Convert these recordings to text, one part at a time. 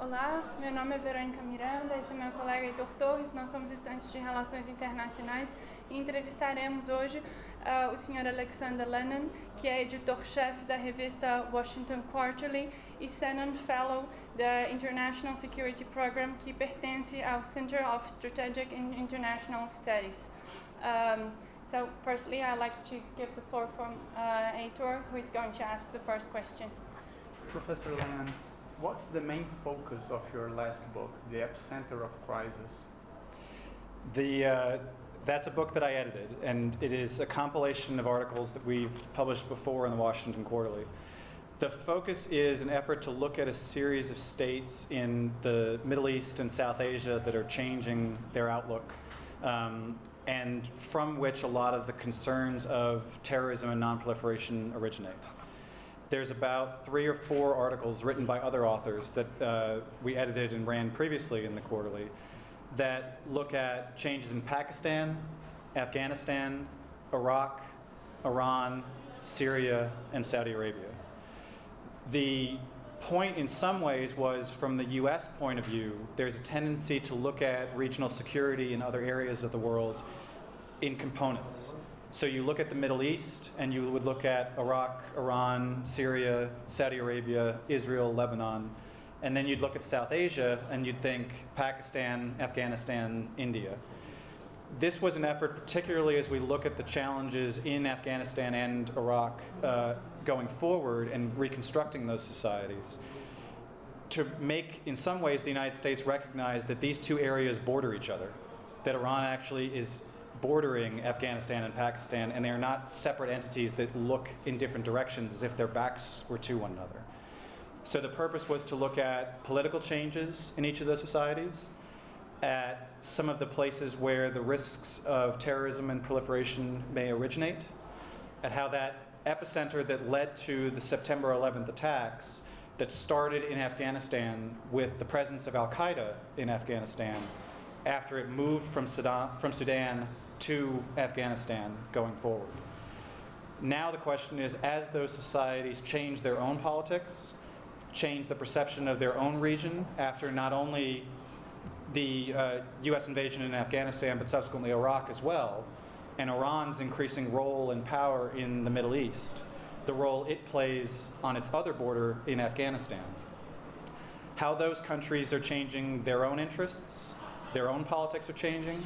Olá, meu nome é Verônica Miranda, esse é meu colega Heitor Torres, nós somos estudantes de Relações Internacionais e entrevistaremos hoje o Sr. Alexander Lennon, que é editor-chefe da revista Washington Quarterly e Senate Fellow da International Security Program, que pertence ao Center of Strategic and International Studies. So firstly, I'd like to give the floor from Heitor, who is going to ask the first question. Professor Lennon, what's the main focus of your last book, The Epicenter of Crisis? That's a book that I edited, and it is a compilation of articles that we've published before in the Washington Quarterly. The focus is an effort to look at a series of states in the Middle East and South Asia that are changing their outlook, and from which a lot of the concerns of terrorism and nonproliferation originate. There's about 3 or 4 articles written by other authors that we edited and ran previously in the Quarterly that look at changes in Pakistan, Afghanistan, Iraq, Iran, Syria, and Saudi Arabia. The point in some ways was, from the US point of view, there's a tendency to look at regional security in other areas of the world in components. So you look at the Middle East and you would look at Iraq, Iran, Syria, Saudi Arabia, Israel, Lebanon, and then you'd look at South Asia and you'd think Pakistan, Afghanistan, India. This was an effort, particularly as we look at the challenges in Afghanistan and Iraq going forward and reconstructing those societies, to make, in some ways, the United States recognize that these two areas border each other, that Iran actually is bordering Afghanistan and Pakistan, and they are not separate entities that look in different directions as if their backs were to one another. So the purpose was to look at political changes in each of those societies, at some of the places where the risks of terrorism and proliferation may originate, at how that epicenter that led to the September 11th attacks that started in Afghanistan with the presence of Al-Qaeda in Afghanistan after it moved from Sudan to Afghanistan going forward. Now the question is, as those societies change their own politics, change the perception of their own region after not only the US invasion in Afghanistan, but subsequently Iraq as well, and Iran's increasing role and power in the Middle East, the role it plays on its other border in Afghanistan. How those countries are changing their own interests, their own politics are changing,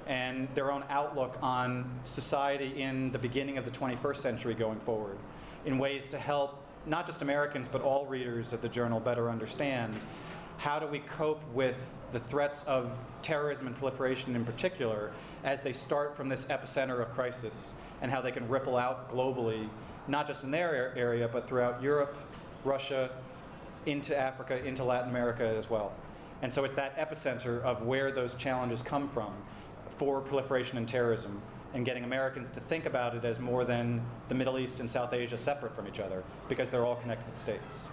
and their own outlook on society in the beginning of the 21st century going forward, in ways to help not just Americans but all readers of the journal better understand how do we cope with the threats of terrorism and proliferation in particular as they start from this epicenter of crisis, and how they can ripple out globally, not just in their area but throughout Europe, Russia, into Africa, into Latin America as well. And so it's that epicenter of where those challenges come from for proliferation and terrorism, and getting Americans to think about it as more than the Middle East and South Asia separate from each other, because they're all connected states.